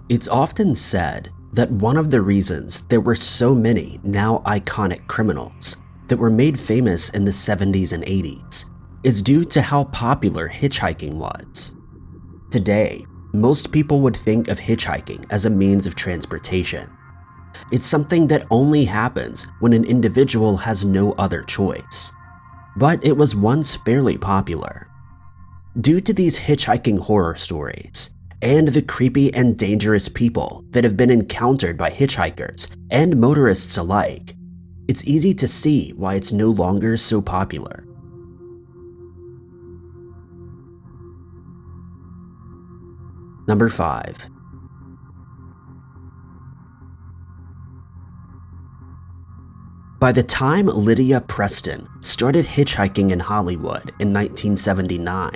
It's often said that one of the reasons there were so many now iconic criminals that were made famous in the 70s and 80s is due to how popular hitchhiking was. Today, most people would think of hitchhiking as a means of transportation. It's something that only happens when an individual has no other choice. But it was once fairly popular. Due to these hitchhiking horror stories, and the creepy and dangerous people that have been encountered by hitchhikers and motorists alike, it's easy to see why it's no longer so popular. Number 5. By the time Lydia Preston started hitchhiking in Hollywood in 1979,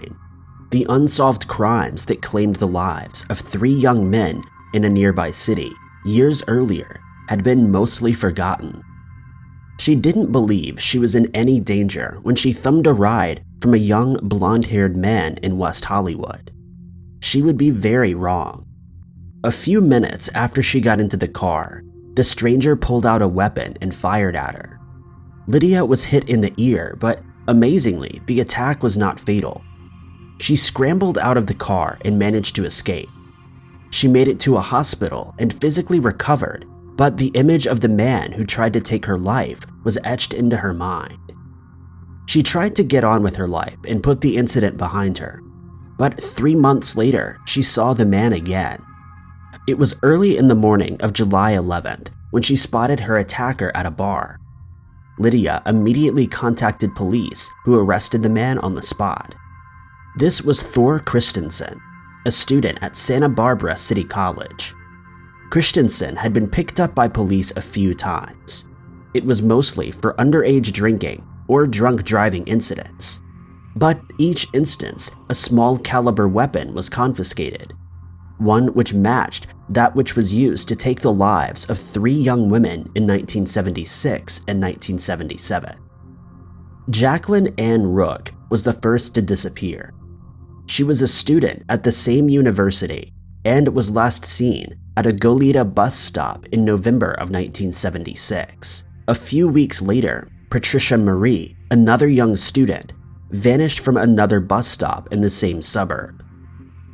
the unsolved crimes that claimed the lives of 3 young men in a nearby city years earlier had been mostly forgotten. She didn't believe she was in any danger when she thumbed a ride from a young blonde-haired man in West Hollywood. She would be very wrong. A few minutes after she got into the car, the stranger pulled out a weapon and fired at her. Lydia was hit in the ear, but amazingly, the attack was not fatal. She scrambled out of the car and managed to escape. She made it to a hospital and physically recovered, but the image of the man who tried to take her life was etched into her mind. She tried to get on with her life and put the incident behind her, but 3 months later, she saw the man again. It was early in the morning of July 11th when she spotted her attacker at a bar. Lydia immediately contacted police, who arrested the man on the spot. This was Thor Christensen, a student at Santa Barbara City College. Christensen had been picked up by police a few times. It was mostly for underage drinking or drunk driving incidents. But each instance, a small caliber weapon was confiscated, one which matched that which was used to take the lives of 3 young women in 1976 and 1977. Jacqueline Ann Rook was the first to disappear. She was a student at the same university and was last seen at a Goleta bus stop in November of 1976. A few weeks later, Patricia Marie, another young student, vanished from another bus stop in the same suburb.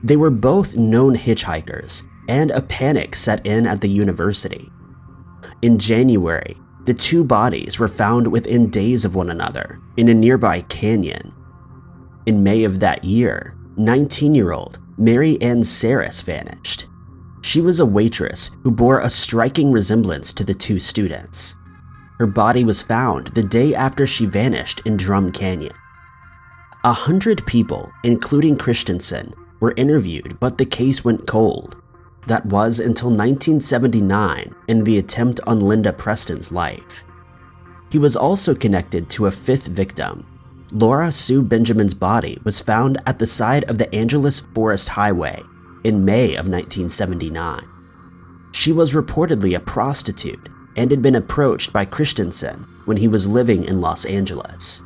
They were both known hitchhikers, and a panic set in at the university. In January, the 2 bodies were found within days of one another in a nearby canyon. In May of that year, 19-year-old Mary Ann Saris vanished. She was a waitress who bore a striking resemblance to the 2 students. Her body was found the day after she vanished in Drum Canyon. 100 people, including Christensen, were interviewed, but the case went cold. That was until 1979 and the attempt on Linda Preston's life. He was also connected to a 5th victim. Laura Sue Benjamin's body was found at the side of the Angeles Forest Highway in May of 1979. She was reportedly a prostitute and had been approached by Christensen when he was living in Los Angeles.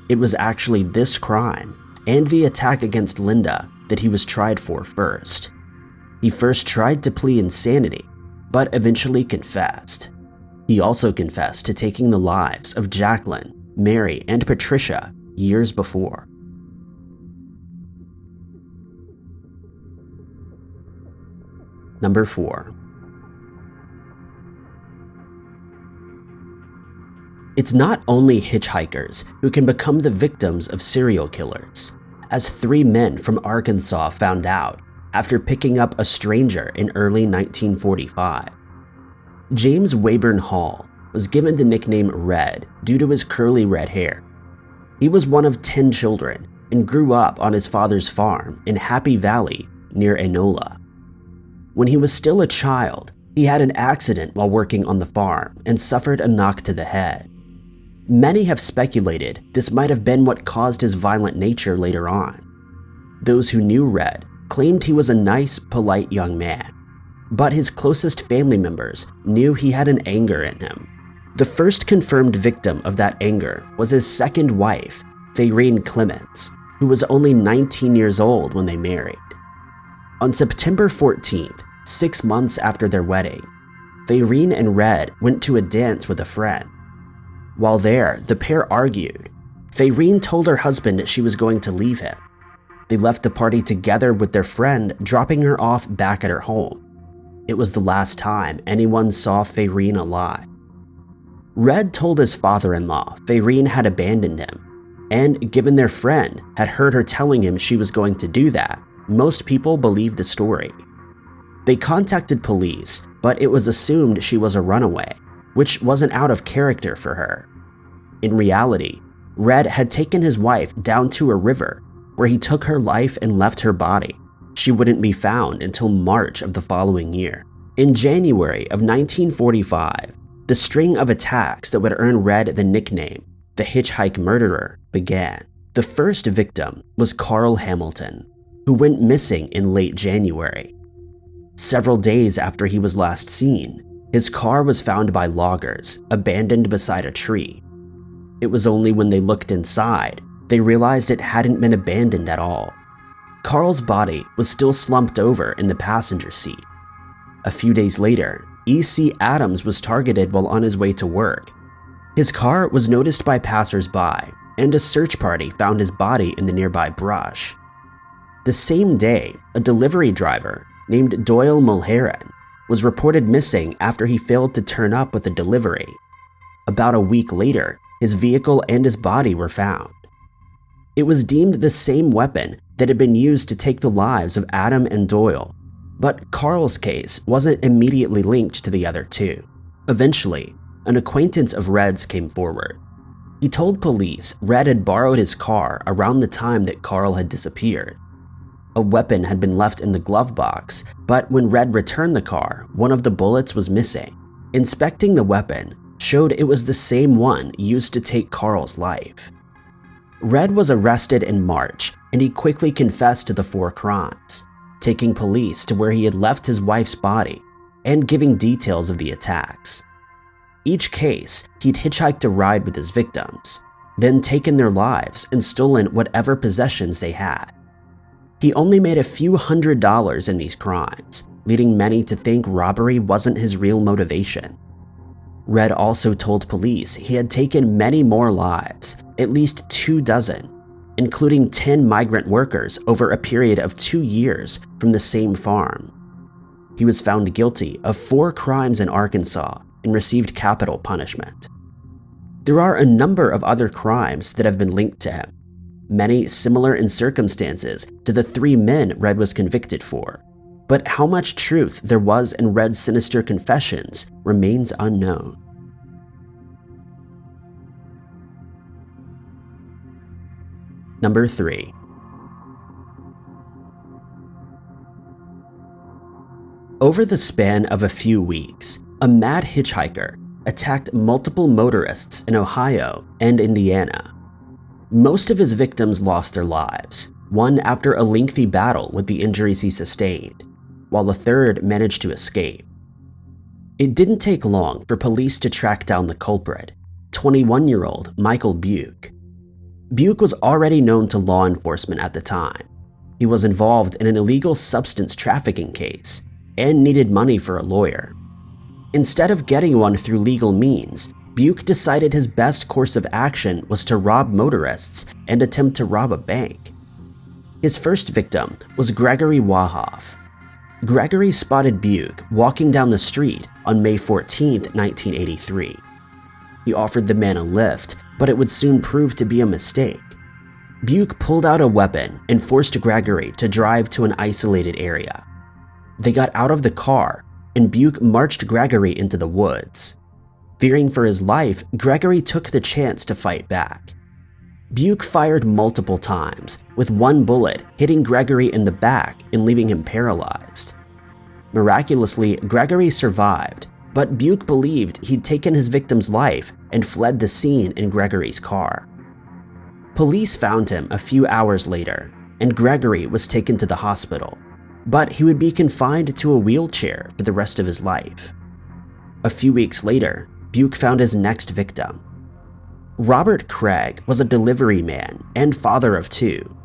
It was actually this crime and the attack against Linda that he was tried for first. He first tried to plead insanity, but eventually confessed. He also confessed to taking the lives of Jacqueline, Mary, and Patricia years before. Number 4. It's not only hitchhikers who can become the victims of serial killers, as 3 men from Arkansas found out after picking up a stranger in early 1945. James Wayburn Hall was given the nickname Red due to his curly red hair. He was one of 10 children and grew up on his father's farm in Happy Valley near Enola. When he was still a child, he had an accident while working on the farm and suffered a knock to the head. Many have speculated this might have been what caused his violent nature later on. Those who knew Red claimed he was a nice, polite young man, but his closest family members knew he had an anger in him. The first confirmed victim of that anger was his second wife, Fayrene Clements, who was only 19 years old when they married. On September 14th, 6 months after their wedding, Fayreen and Red went to a dance with a friend. While there, the pair argued. Fayreen told her husband she was going to leave him. They left the party together with their friend, dropping her off back at her home. It was the last time anyone saw Fayreen alive. Red told his father-in-law Fayreen had abandoned him, and given their friend had heard her telling him she was going to do that, most people believed the story. They contacted police, but it was assumed she was a runaway, which wasn't out of character for her. In reality, Red had taken his wife down to a river where he took her life and left her body. She wouldn't be found until March of the following year. In January of 1945, the string of attacks that would earn Red the nickname, the Hitchhike Murderer, began. The first victim was Carl Hamilton, who went missing in late January. Several days after he was last seen, his car was found by loggers, abandoned beside a tree. It was only when they looked inside they realized it hadn't been abandoned at all. Carl's body was still slumped over in the passenger seat. A few days later, E.C. Adams was targeted while on his way to work. His car was noticed by passers-by, and a search party found his body in the nearby brush. The same day, a delivery driver named Doyle Mulheron was reported missing after he failed to turn up with a delivery. About a week later, his vehicle and his body were found. It was deemed the same weapon that had been used to take the lives of Adam and Doyle, but Carl's case wasn't immediately linked to the other two. Eventually, an acquaintance of Red's came forward. He told police Red had borrowed his car around the time that Carl had disappeared. A weapon had been left in the glove box, but when Red returned the car, one of the bullets was missing. Inspecting the weapon showed it was the same one used to take Carl's life. Red was arrested in March, and he quickly confessed to the 4 crimes, taking police to where he had left his wife's body and giving details of the attacks. Each case, he'd hitchhiked a ride with his victims, then taken their lives and stolen whatever possessions they had. He only made a few $100s in these crimes, leading many to think robbery wasn't his real motivation. Red also told police he had taken many more lives, at least 24, including 10 migrant workers over a period of 2 years from the same farm. He was found guilty of 4 crimes in Arkansas and received capital punishment. There are a number of other crimes that have been linked to him, many similar in circumstances to the 3 men Red was convicted for, but how much truth there was in Red's sinister confessions remains unknown. Number 3. Over the span of a few weeks, a mad hitchhiker attacked multiple motorists in Ohio and Indiana. Most of his victims lost their lives, one after a lengthy battle with the injuries he sustained, while a third managed to escape. It didn't take long for police to track down the culprit, 21-year-old Michael Buick. Buick was already known to law enforcement at the time. He was involved in an illegal substance trafficking case and needed money for a lawyer. Instead of getting one through legal means, Buick decided his best course of action was to rob motorists and attempt to rob a bank. His first victim was Gregory Wahoff. Gregory spotted Buick walking down the street on May 14, 1983. He offered the man a lift, but it would soon prove to be a mistake. Buick pulled out a weapon and forced Gregory to drive to an isolated area. They got out of the car, and Buick marched Gregory into the woods. Fearing for his life, Gregory took the chance to fight back. Buick fired multiple times, with one bullet hitting Gregory in the back and leaving him paralyzed. Miraculously, Gregory survived, but Buick believed he'd taken his victim's life and fled the scene in Gregory's car. Police found him a few hours later, and Gregory was taken to the hospital, but he would be confined to a wheelchair for the rest of his life. A few weeks later, Buick found his next victim. Robert Craig was a delivery man and father of 2.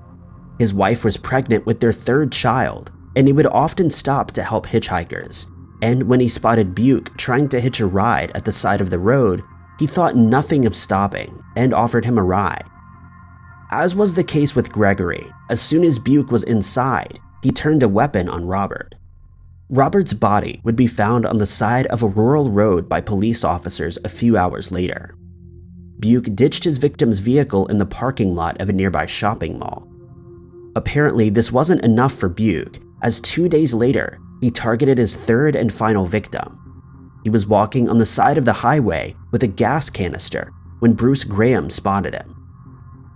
His wife was pregnant with their 3rd child, and he would often stop to help hitchhikers, and when he spotted Buke trying to hitch a ride at the side of the road, he thought nothing of stopping and offered him a ride. As was the case with Gregory, as soon as Buke was inside, he turned a weapon on Robert. Robert's body would be found on the side of a rural road by police officers a few hours later. Buke ditched his victim's vehicle in the parking lot of a nearby shopping mall. Apparently, this wasn't enough for Buke, as 2 days later, he targeted his third and final victim. He was walking on the side of the highway with a gas canister when Bruce Graham spotted him.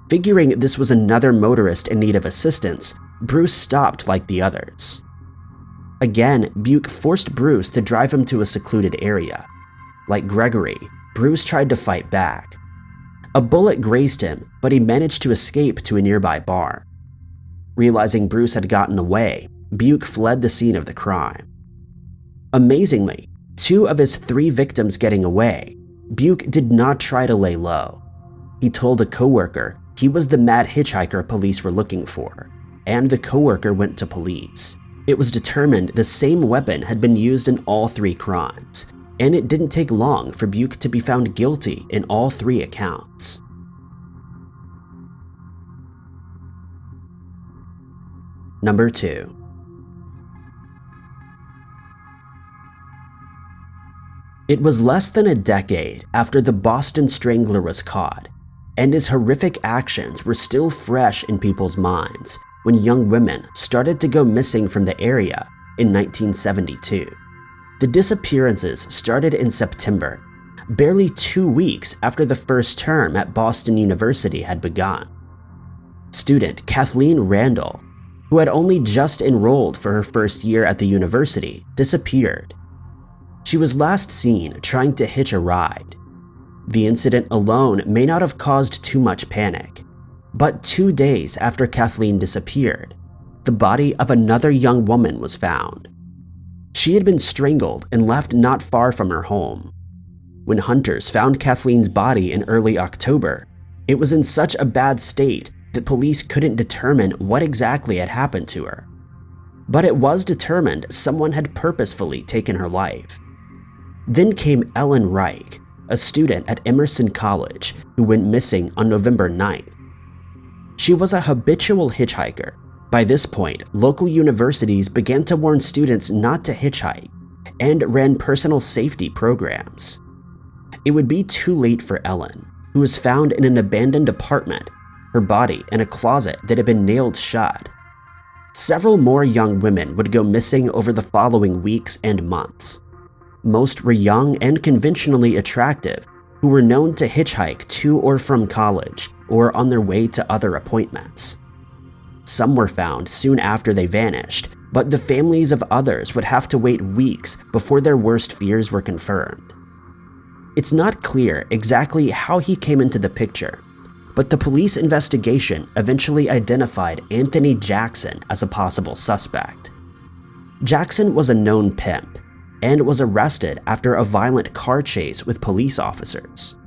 Figuring this was another motorist in need of assistance, Bruce stopped like the others. Again, Buke forced Bruce to drive him to a secluded area. Like Gregory, Bruce tried to fight back. A bullet grazed him, but he managed to escape to a nearby bar. Realizing Bruce had gotten away, Buke fled the scene of the crime. Amazingly, 2 of his 3 victims getting away, Buke did not try to lay low. He told a coworker he was the mad hitchhiker police were looking for, and the coworker went to police. It was determined the same weapon had been used in all 3 crimes, and it didn't take long for Buke to be found guilty in all 3 accounts. Number 2. It was less than a decade after the Boston Strangler was caught, and his horrific actions were still fresh in people's minds when young women started to go missing from the area in 1972. The disappearances started in September, barely 2 weeks after the first term at Boston University had begun. Student Kathleen Randall, who had only just enrolled for her first year at the university, disappeared. She was last seen trying to hitch a ride. The incident alone may not have caused too much panic, but 2 days after Kathleen disappeared, the body of another young woman was found. She had been strangled and left not far from her home. When hunters found Kathleen's body in early October, it was in such a bad state that police couldn't determine what exactly had happened to her. But it was determined someone had purposefully taken her life. Then came Ellen Reich, a student at Emerson College who went missing on November 9th. She was a habitual hitchhiker. By this point, local universities began to warn students not to hitchhike and ran personal safety programs. It would be too late for Ellen, who was found in an abandoned apartment, her body in a closet that had been nailed shut. Several more young women would go missing over the following weeks and months. Most were young and conventionally attractive, who were known to hitchhike to or from college or on their way to other appointments. Some were found soon after they vanished, but the families of others would have to wait weeks before their worst fears were confirmed. It's not clear exactly how he came into the picture, but the police investigation eventually identified Anthony Jackson as a possible suspect. Jackson was a known pimp and was arrested after a violent car chase with police officers.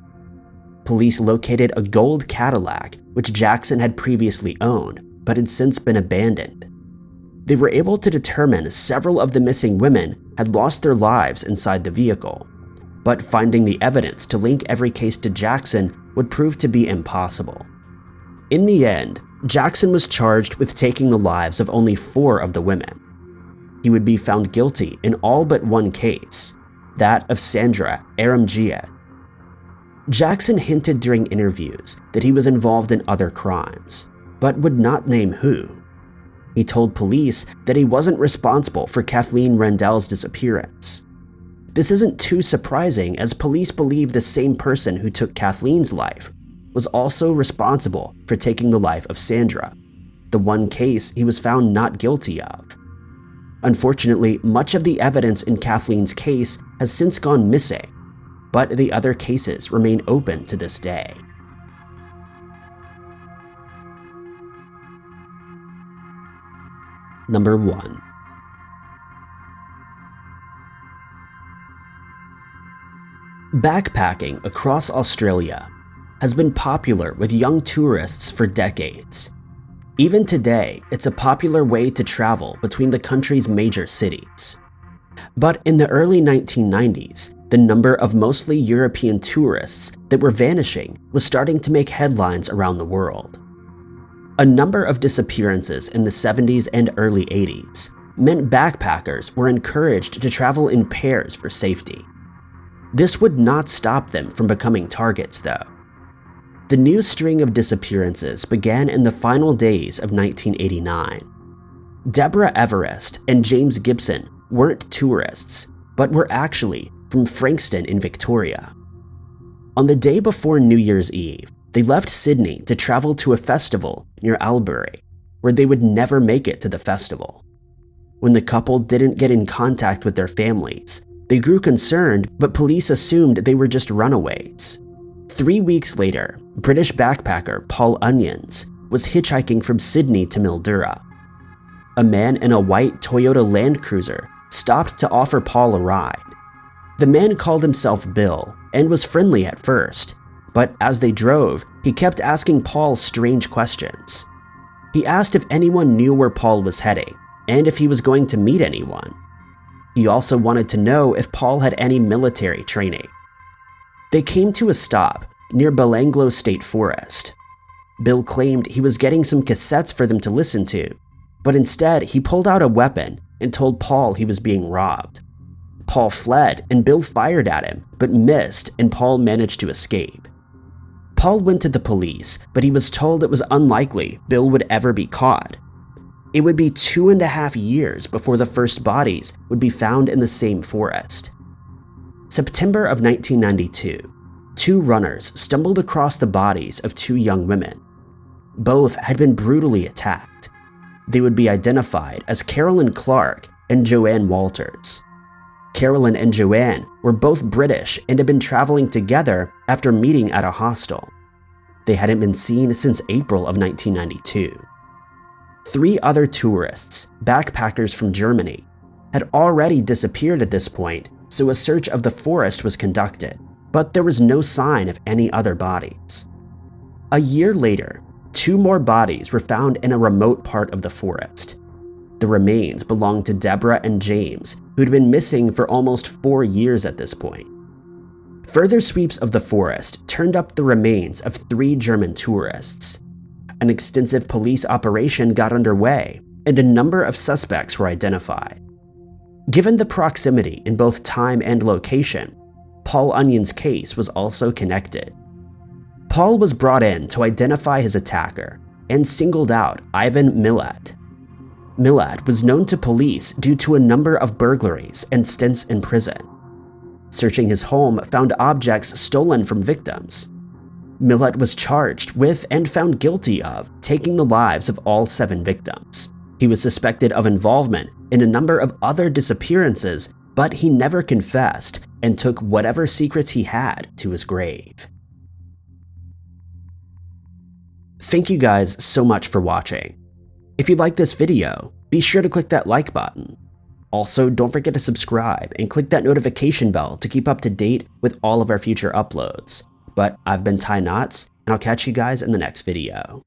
Police located a gold Cadillac which Jackson had previously owned but had since been abandoned. They were able to determine several of the missing women had lost their lives inside the vehicle, but finding the evidence to link every case to Jackson would prove to be impossible. In the end, Jackson was charged with taking the lives of only 4 of the women. He would be found guilty in all but one case, that of Sandra Aramjia. Jackson hinted during interviews that he was involved in other crimes, but would not name who. He told police that he wasn't responsible for Kathleen Randall's disappearance. This isn't too surprising, as police believe the same person who took Kathleen's life was also responsible for taking the life of Sandra, the one case he was found not guilty of. Unfortunately, much of the evidence in Kathleen's case has since gone missing, but the other cases remain open to this day. Number 1. Backpacking across Australia has been popular with young tourists for decades. Even today, it's a popular way to travel between the country's major cities. But in the early 1990s, the number of mostly European tourists that were vanishing was starting to make headlines around the world. A number of disappearances in the 70s and early 80s meant backpackers were encouraged to travel in pairs for safety. This would not stop them from becoming targets, though. The new string of disappearances began in the final days of 1989. Deborah Everest and James Gibson weren't tourists, but were actually from Frankston in Victoria. On the day before New Year's Eve, they left Sydney to travel to a festival near Albury, where they would never make it to the festival. When the couple didn't get in contact with their families, they grew concerned, but police assumed they were just runaways. 3 weeks later, British backpacker Paul Onions was hitchhiking from Sydney to Mildura. A man in a white Toyota Land Cruiser stopped to offer Paul a ride. The man called himself Bill and was friendly at first, but as they drove, he kept asking Paul strange questions. He asked if anyone knew where Paul was heading and if he was going to meet anyone. He also wanted to know if Paul had any military training. They came to a stop near Belanglo State Forest. Bill claimed he was getting some cassettes for them to listen to, but instead he pulled out a weapon and told Paul he was being robbed. Paul fled and Bill fired at him, but missed, and Paul managed to escape. Paul went to the police, but he was told it was unlikely Bill would ever be caught. It would be 2.5 years before the first bodies would be found in the same forest. September of 1992, 2 runners stumbled across the bodies of 2 young women. Both had been brutally attacked. They would be identified as Carolyn Clark and Joanne Walters. Carolyn and Joanne were both British and had been traveling together after meeting at a hostel. They hadn't been seen since April of 1992. 3 other tourists, backpackers from Germany, had already disappeared at this point, so a search of the forest was conducted, but there was no sign of any other bodies. A year later, 2 more bodies were found in a remote part of the forest. The remains belonged to Deborah and James, who'd been missing for almost 4 years at this point. Further sweeps of the forest turned up the remains of 3 German tourists. An extensive police operation got underway, and a number of suspects were identified. Given the proximity in both time and location, Paul Onion's case was also connected. Paul was brought in to identify his attacker and singled out Ivan Milat. Milat was known to police due to a number of burglaries and stints in prison. Searching his home found objects stolen from victims. Milat was charged with and found guilty of taking the lives of all 7 victims. He was suspected of involvement in a number of other disappearances, but he never confessed and took whatever secrets he had to his grave. Thank you guys so much for watching. If you like this video, be sure to click that like button. Also, don't forget to subscribe and click that notification bell to keep up to date with all of our future uploads. But I've been Ty Knotts, and I'll catch you guys in the next video.